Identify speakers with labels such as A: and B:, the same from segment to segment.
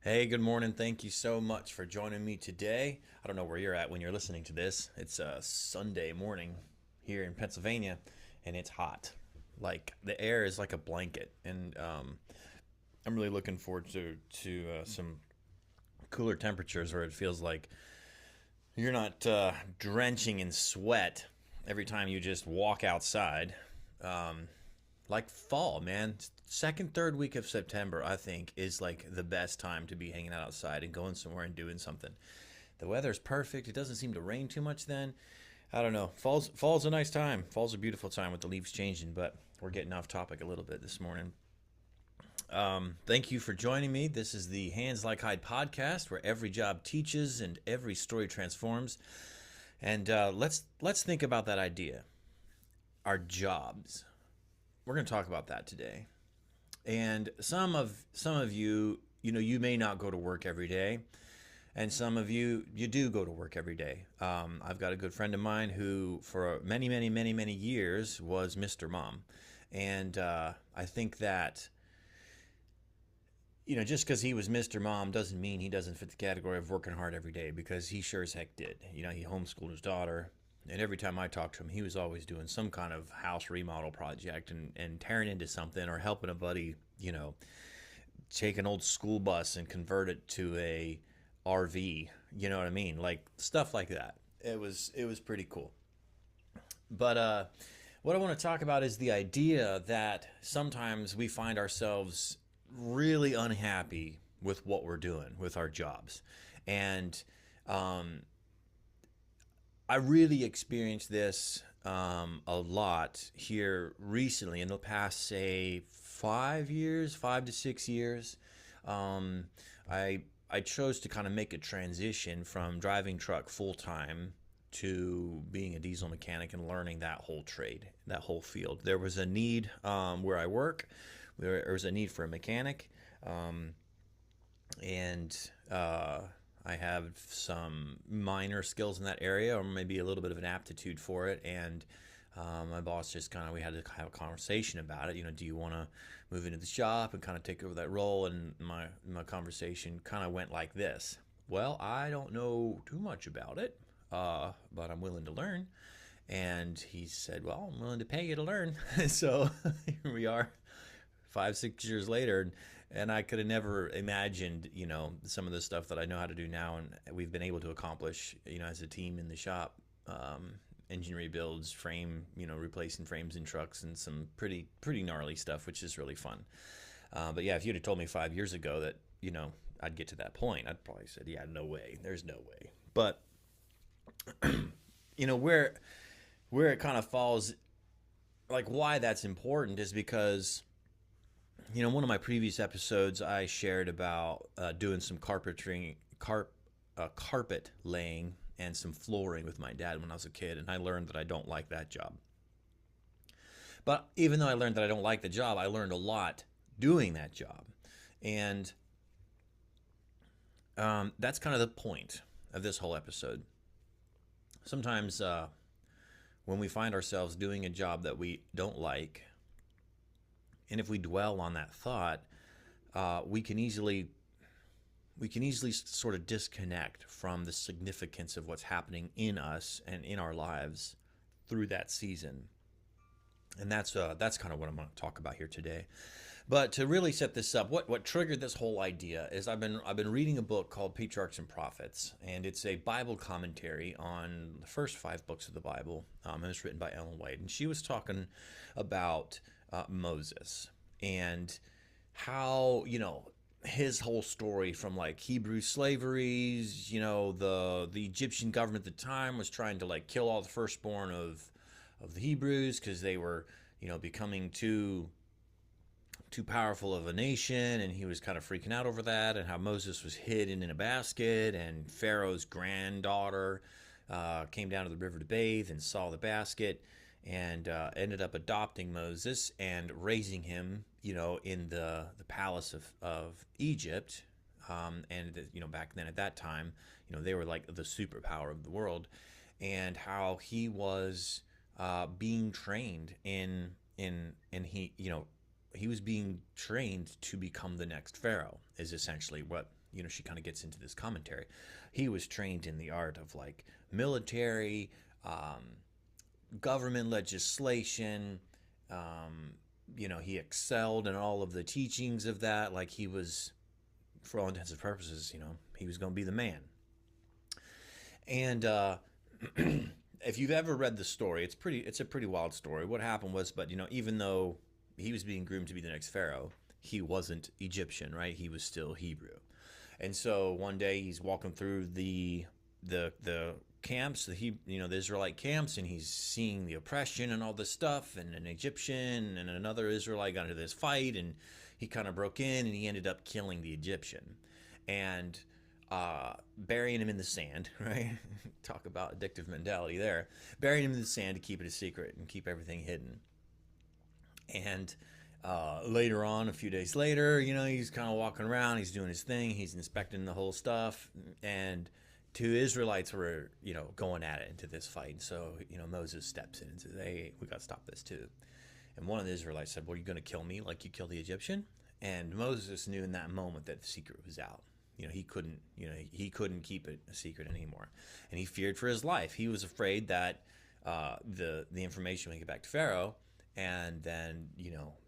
A: Hey, good morning. Thank you so much for joining me today. I don't know where you're at when you're listening to this. It's a Sunday morning here in Pennsylvania, and it's hot. Like the air is like a blanket, and I'm really looking forward to some cooler temperatures where it feels like you're not drenching in sweat every time you just walk outside. Um, like fall, man. Second, third week of September, I think, is like the best time to be hanging out outside and going somewhere and doing something. The weather's perfect. It doesn't seem to rain too much then. I don't know. Fall's a nice time. Fall's a beautiful time with the leaves changing, but we're getting off topic a little bit this morning. Thank you for joining me. This is the Hands Like Hide podcast, where every job teaches and every story transforms. And let's think about that idea. Our jobs. We're going to talk about that today. And some of you, you may not go to work every day, and some of you do go to work every day. I've got a good friend of mine who, for many, many, many, many years, was Mr. Mom, and I think that just because he was Mr. Mom doesn't mean he doesn't fit the category of working hard every day, because he sure as heck did. He homeschooled his daughter. And every time I talked to him, he was always doing some kind of house remodel project and tearing into something, or helping a buddy, take an old school bus and convert it to a RV. You know what I mean? Like stuff like that. It was pretty cool. But what I want to talk about is the idea that sometimes we find ourselves really unhappy with what we're doing with our jobs. And um, I really experienced this a lot here recently in the past, say, 5 years, 5 to 6 years. Um, I chose to kind of make a transition from driving truck full time to being a diesel mechanic and learning that whole trade, that whole field. There was a need where I work. There was a need for a mechanic, um, and I have some minor skills in that area, or maybe a little bit of an aptitude for it. And my boss just kind of, we had to have a conversation about it. Do you want to move into the shop and kind of take over that role? And my conversation kind of went like this: well, I don't know too much about it, but I'm willing to learn. And he said, well, I'm willing to pay you to learn. So here we are, 5 6 years later, and I could have never imagined, some of the stuff that I know how to do now, and we've been able to accomplish, as a team in the shop. Engine rebuilds, frame, replacing frames in trucks, and some pretty gnarly stuff, which is really fun. But yeah, if you'd have told me 5 years ago that I'd get to that point, I'd probably said, yeah, no way, there's no way. But where it kind of falls, like why that's important is because one of my previous episodes, I shared about doing some carpet laying and some flooring with my dad when I was a kid, and I learned that I don't like that job. But even though I learned that I don't like the job, I learned a lot doing that job, and that's kind of the point of this whole episode. Sometimes when we find ourselves doing a job that we don't like, and if we dwell on that thought, we can easily sort of disconnect from the significance of what's happening in us and in our lives through that season. And that's kind of what I'm going to talk about here today. But to really set this up, what triggered this whole idea is I've been reading a book called Patriarchs and Prophets, and it's a Bible commentary on the first five books of the Bible, and it's written by Ellen White, and she was talking about Moses and how his whole story, from like Hebrew slaveries. The Egyptian government at the time was trying to like kill all the firstborn of the Hebrews because they were becoming too powerful of a nation, and he was kind of freaking out over that, and how Moses was hidden in a basket, and Pharaoh's granddaughter came down to the river to bathe and saw the basket, and ended up adopting Moses and raising him, in the palace of Egypt. And back then at that time, they were like the superpower of the world, and how he was being trained in he was being trained to become the next pharaoh, is essentially she kind of gets into this commentary. He was trained in the art of like military, government legislation. He excelled in all of the teachings of that. Like he was, for all intents and purposes, he was going to be the man. And if you've ever read the story, it's a pretty wild story. What happened was, but even though he was being groomed to be the next pharaoh, he wasn't Egyptian, right? He was still Hebrew. And so one day he's walking through the camps, the Israelite camps, and he's seeing the oppression and all this stuff, and an Egyptian and another Israelite got into this fight, and he kind of broke in, and he ended up killing the Egyptian and burying him in the sand, right? Talk about addictive mentality there. Burying him in the sand to keep it a secret and keep everything hidden. And later on, a few days later, he's kind of walking around, he's doing his thing, he's inspecting the whole stuff, and two Israelites were, going at it into this fight. And so, Moses steps in and says, hey, we got to stop this too. And one of the Israelites said, well, you're going to kill me like you killed the Egyptian? And Moses knew in that moment that the secret was out. He couldn't keep it a secret anymore. And he feared for his life. He was afraid that the information would get back to Pharaoh, and then,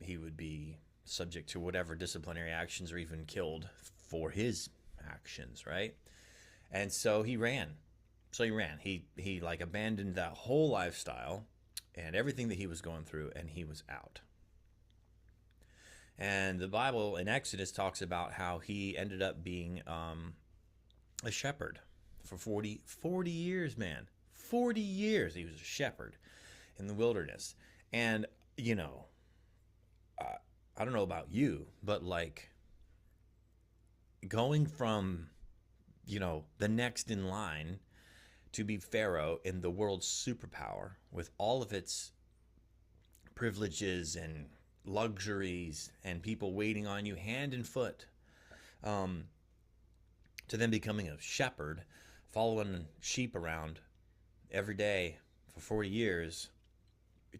A: he would be subject to whatever disciplinary actions or even killed for his actions, right? And so he ran. He like abandoned that whole lifestyle and everything that he was going through, and he was out. And the Bible in Exodus talks about how he ended up being a shepherd for 40 years, man. 40 years he was a shepherd in the wilderness. And, I don't know about you, but like going from, the next in line to be Pharaoh in the world's superpower with all of its privileges and luxuries and people waiting on you hand and foot, to then becoming a shepherd, following sheep around every day for 40 years.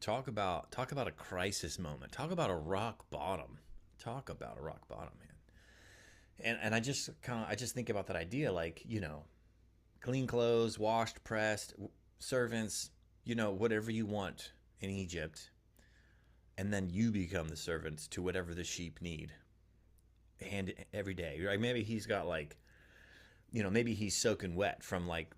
A: Talk about a crisis moment. Talk about a rock bottom. Man. And I just think about that idea, like, clean clothes, washed, pressed, servants, whatever you want in Egypt. And then you become the servants to whatever the sheep need. And every day, right? Maybe he's got like, maybe he's soaking wet from like,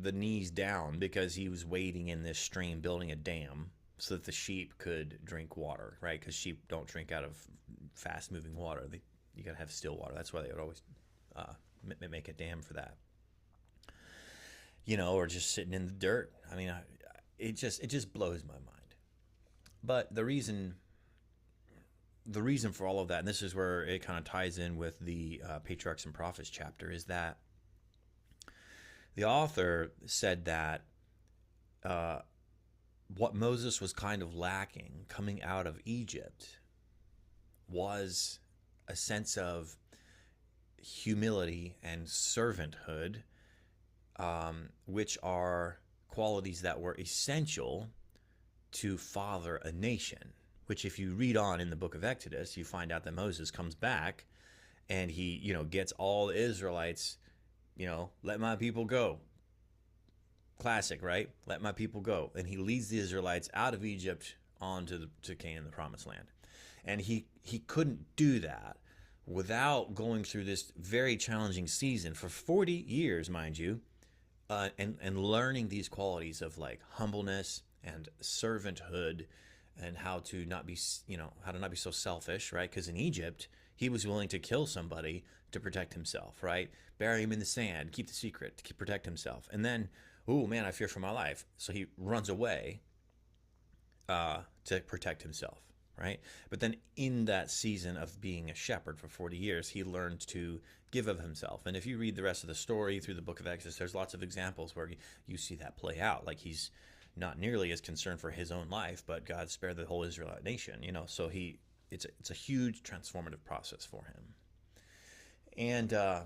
A: the knees down because he was wading in this stream, building a dam so that the sheep could drink water, right? Because sheep don't drink out of fast moving water. You got to have still water. That's why they would always make a dam for that. Or just sitting in the dirt. I mean, it just blows my mind. But the reason for all of that, and this is where it kind of ties in with the Patriarchs and Prophets chapter, is that the author said that what Moses was kind of lacking coming out of Egypt was a sense of humility and servanthood, which are qualities that were essential to father a nation. Which, if you read on in the book of Exodus, you find out that Moses comes back and he, gets all the Israelites, let my people go. Classic, right? Let my people go. And he leads the Israelites out of Egypt onto to Canaan, the promised land. And he couldn't do that without going through this very challenging season for 40 years, mind you, and learning these qualities of like humbleness and servanthood, and how to not be so selfish, right? Because in Egypt, he was willing to kill somebody to protect himself, right? Bury him in the sand, keep the secret, to protect himself. And then, oh man, I fear for my life. So he runs away to protect himself, right? But then in that season of being a shepherd for 40 years, he learned to give of himself. And if you read the rest of the story through the book of Exodus, there's lots of examples where you see that play out. Like he's not nearly as concerned for his own life, but God spared the whole Israelite nation, so it's a huge transformative process for him. And, I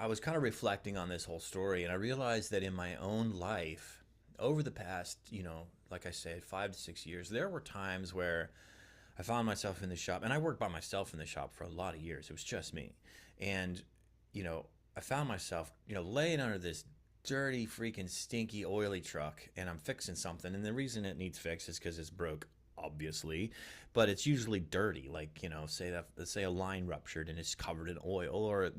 A: was kind of reflecting on this whole story, and I realized that in my own life, over the past, like I said, 5 to 6 years, there were times where I found myself in the shop, and I worked by myself in the shop for a lot of years. It was just me. And, you know, I found myself, laying under this dirty, freaking, stinky, oily truck, and I'm fixing something. And the reason it needs fixed is because it's broke, obviously, but it's usually dirty. Like, say a line ruptured and it's covered in oil, or,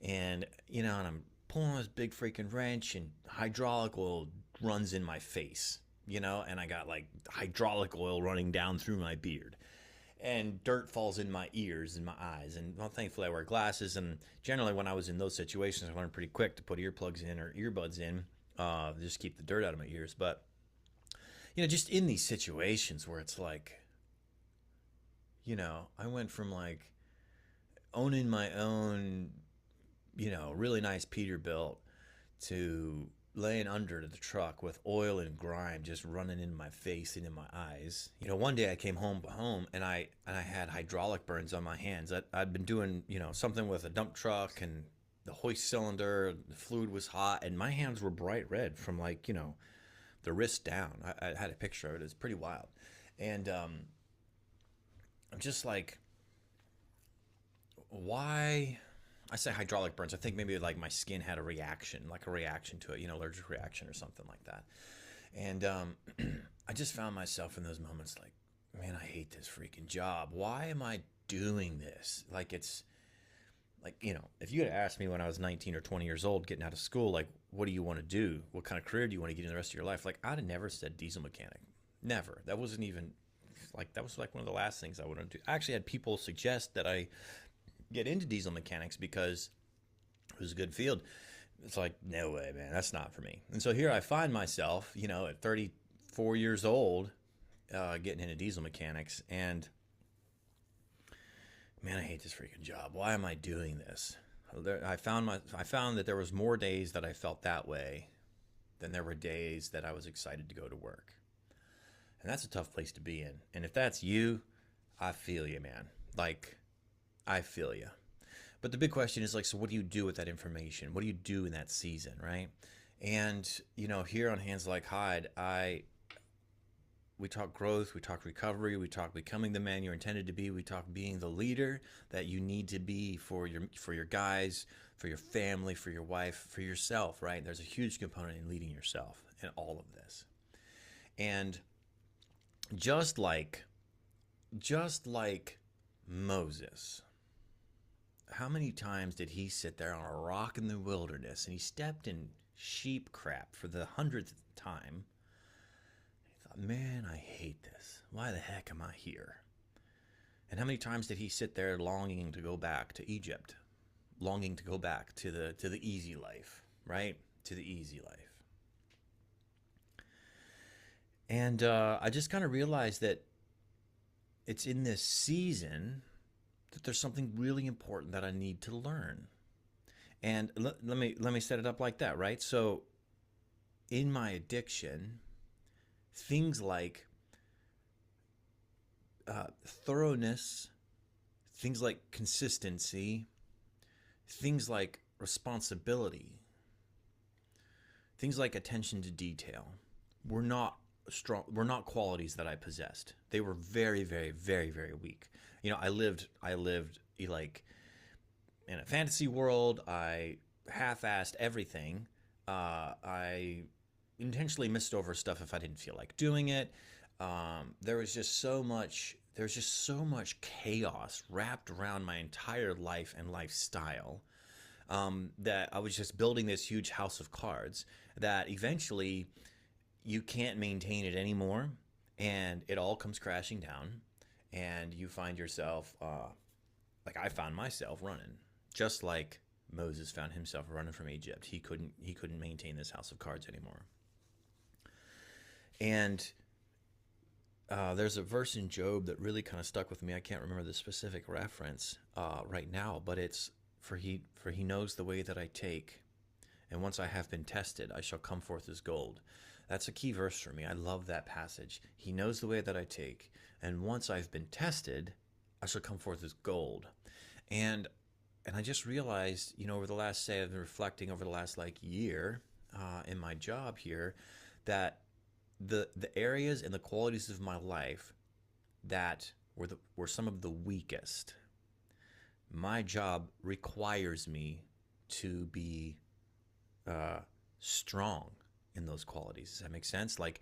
A: and I'm pulling this big freaking wrench, and hydraulic oil runs in my face, and I got like hydraulic oil running down through my beard, and dirt falls in my ears and my eyes. And well, thankfully I wear glasses, and generally when I was in those situations, I learned pretty quick to put earplugs in or earbuds in, just keep the dirt out of my ears. But just in these situations where it's like, I went from like owning my own, really nice Peterbilt, to laying under the truck with oil and grime just running in my face and in my eyes. One day I came home and I had hydraulic burns on my hands. I'd been doing, something with a dump truck, and the hoist cylinder, the fluid was hot, and my hands were bright red from like, the wrist down. I had a picture of it. It's pretty wild. And I'm just like, why? I say hydraulic burns. I think maybe like my skin had a reaction to it, allergic reaction or something like that. And I just found myself in those moments like, man, I hate this freaking job. Why am I doing this? Like, it's like, if you had asked me when I was 19 or 20 years old, getting out of school, like, what do you want to do? What kind of career do you want to get in the rest of your life? Like, I'd have never said diesel mechanic. Never. That wasn't even like, that was like one of the last things I wanted to do. I actually had people suggest that I get into diesel mechanics because it was a good field. It's like, no way, man, that's not for me. And so here I find myself, at 34 years old, getting into diesel mechanics, and man, I hate this freaking job. Why am I doing this? I found that there was more days that I felt that way than there were days that I was excited to go to work. And that's a tough place to be in. And if that's you, I feel you, man. Like, I feel you. But the big question is like, so what do you do with that information? What do you do in that season, right? And, here on Hands Like Hyde, we talk growth, we talk recovery, we talk becoming the man you're intended to be, we talk being the leader that you need to be for your guys, for your family, for your wife, for yourself, right? There's a huge component in leading yourself in all of this. And just like Moses, how many times did he sit there on a rock in the wilderness, and he stepped in sheep crap for the 100th time? He thought, man, I hate this. Why the heck am I here? And how many times did he sit there longing to go back to Egypt, longing to go back to the easy life, right? To the easy life. And I just kind of realized that it's in this season that there's something really important that I need to learn. And let me set it up like that, right? So in my addiction, things like thoroughness, things like consistency, things like responsibility, things like attention to detail were not qualities that I possessed. They were very, very, very, very weak. I lived like in a fantasy world. I half-assed everything. I intentionally missed over stuff if I didn't feel like doing it. There was just so much chaos wrapped around my entire life and lifestyle, that I was just building this huge house of cards that eventually you can't maintain it anymore, and it all comes crashing down, and you find yourself, like I found myself running, just like Moses found himself running from Egypt. He couldn't maintain this house of cards anymore. And there's a verse in Job that really kind of stuck with me. I can't remember the specific reference right now, but it's for he knows the way that I take, and once I have been tested, I shall come forth as gold. That's a key verse for me. I love that passage. He knows the way that I take, and once I've been tested, I shall come forth as gold. And I just realized, over the last, I've been reflecting over the last year in my job here, that the areas and the qualities of my life that were some of the weakest. My job requires me to be strong in those qualities. Does that make sense? Like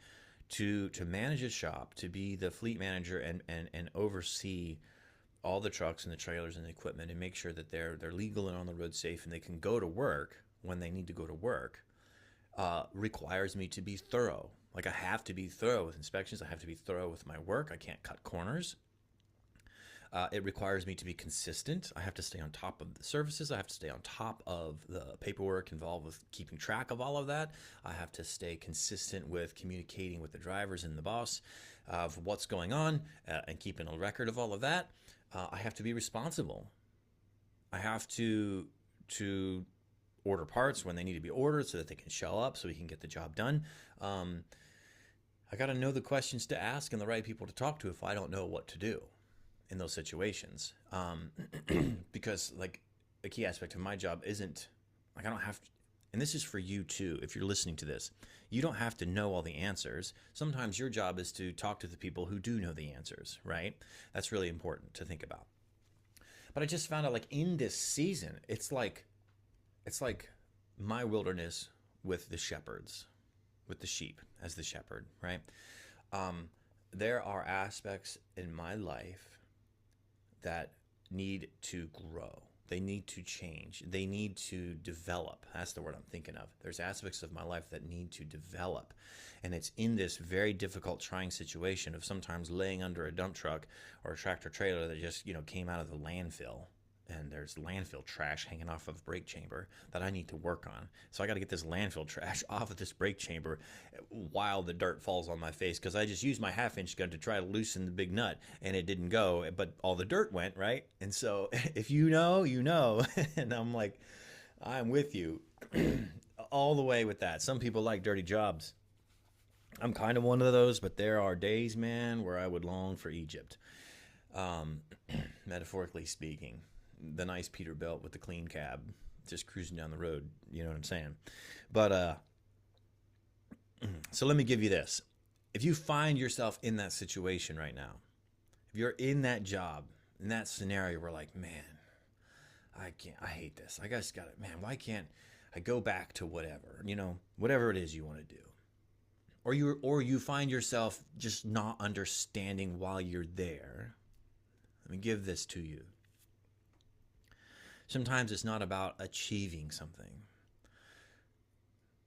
A: to manage a shop, to be the fleet manager and oversee all the trucks and the trailers and the equipment and make sure that they're legal and on the road safe and they can go to work when they need to go to work, requires me to be thorough. Like I have to be thorough with inspections. I have to be thorough with my work. I can't cut corners. It requires me to be consistent. I have to stay on top of the services. I have to stay on top of the paperwork involved with keeping track of all of that. I have to stay consistent with communicating with the drivers and the boss of what's going on and keeping a record of all of that. I have to be responsible. I have to order parts when they need to be ordered so that they can show up so we can get the job done. I got to know the questions to ask and the right people to talk to if I don't know what to do in those situations. Because like a key aspect of my job isn't like I don't have to, and this is for you too, if you're listening to this, you don't have to know all the answers. Sometimes your job is to talk to the people who do know the answers, right? That's really important to think about. But I just found out like in this season, it's like my wilderness with the shepherds, with the sheep as the shepherd, right? There are aspects in my life that need to grow. They need to change. They need to develop. That's the word I'm thinking of. There's aspects of my life that need to develop. And it's in this very difficult, trying situation of sometimes laying under a dump truck or a tractor trailer that just, came out of the landfill. And there's landfill trash hanging off of a brake chamber that I need to work on. So I got to get this landfill trash off of this brake chamber while the dirt falls on my face because I just used my half-inch gun to try to loosen the big nut and it didn't go, but all the dirt went, right? And so if you know, you know. And I'm like, I'm with you all the way with that. Some people like dirty jobs. I'm kind of one of those, but there are days, man, where I would long for Egypt, metaphorically speaking. The nice Peterbilt with the clean cab, just cruising down the road. You know what I'm saying? But so let me give you this. If you find yourself in that situation right now, if you're in that job, in that scenario where like, man, I hate this. I just got it. Man, why can't I go back to whatever, whatever it is you want to do? Or you find yourself just not understanding while you're there. Let me give this to you. Sometimes it's not about achieving something.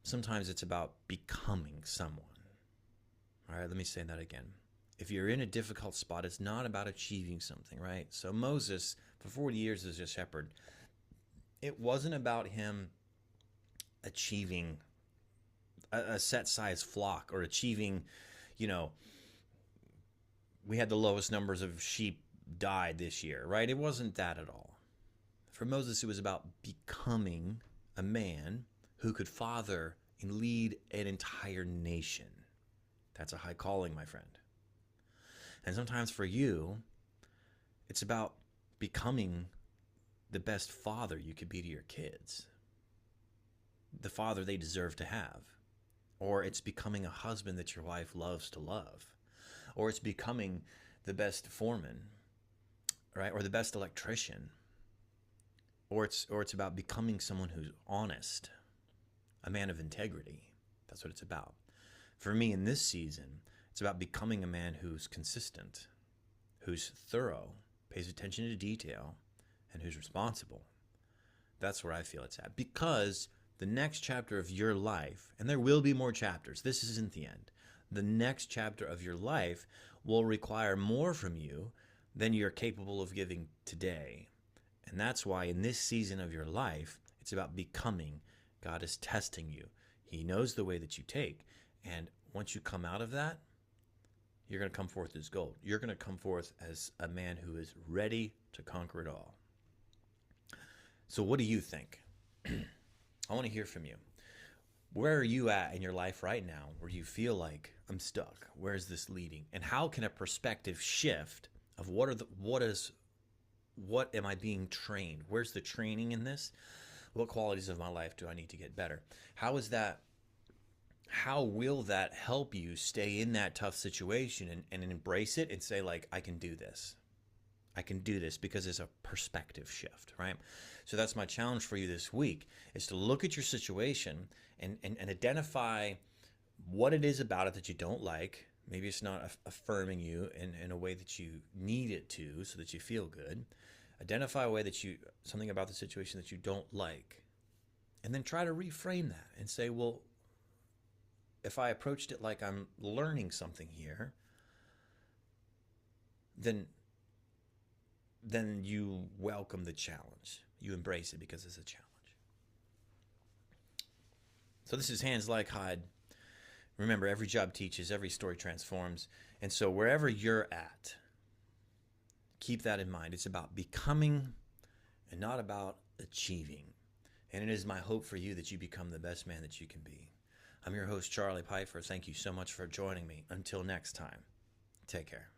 A: Sometimes it's about becoming someone. All right, let me say that again. If you're in a difficult spot, it's not about achieving something, right? So Moses, for 40 years as a shepherd, it wasn't about him achieving a set size flock or achieving, we had the lowest numbers of sheep died this year, right? It wasn't that at all. For Moses, it was about becoming a man who could father and lead an entire nation. That's a high calling, my friend. And sometimes for you, it's about becoming the best father you could be to your kids, the father they deserve to have. Or it's becoming a husband that your wife loves to love. Or it's becoming the best foreman, right? Or the best electrician. Or it's about becoming someone who's honest, a man of integrity. That's what it's about. For me in this season, it's about becoming a man who's consistent, who's thorough, pays attention to detail, and who's responsible. That's where I feel it's at. Because the next chapter of your life, and there will be more chapters, this isn't the end. The next chapter of your life will require more from you than you're capable of giving today. And that's why in this season of your life, it's about becoming. God is testing you. He knows the way that you take. And once you come out of that, you're going to come forth as gold. You're going to come forth as a man who is ready to conquer it all. So what do you think? I want to hear from you. Where are you at in your life right now where you feel like I'm stuck? Where is this leading? And how can a perspective shift of what am I being trained? Where's the training in this? What qualities of my life do I need to get better? How how will that help you stay in that tough situation and embrace it and say, like, I can do this. I can do this, because it's a perspective shift, right? So that's my challenge for you this week, is to look at your situation and identify what it is about it that you don't like. Maybe it's not affirming you in a way that you need it to, so that you feel good. Identify a way that something about the situation that you don't like. And then try to reframe that and say, well, if I approached it like I'm learning something here, then you welcome the challenge. You embrace it because it's a challenge. So this is Hands Like Hide. Remember, every job teaches, every story transforms. And so wherever you're at, keep that in mind. It's about becoming and not about achieving. And it is my hope for you that you become the best man that you can be. I'm your host, Charlie Pfeiffer. Thank you so much for joining me. Until next time, take care.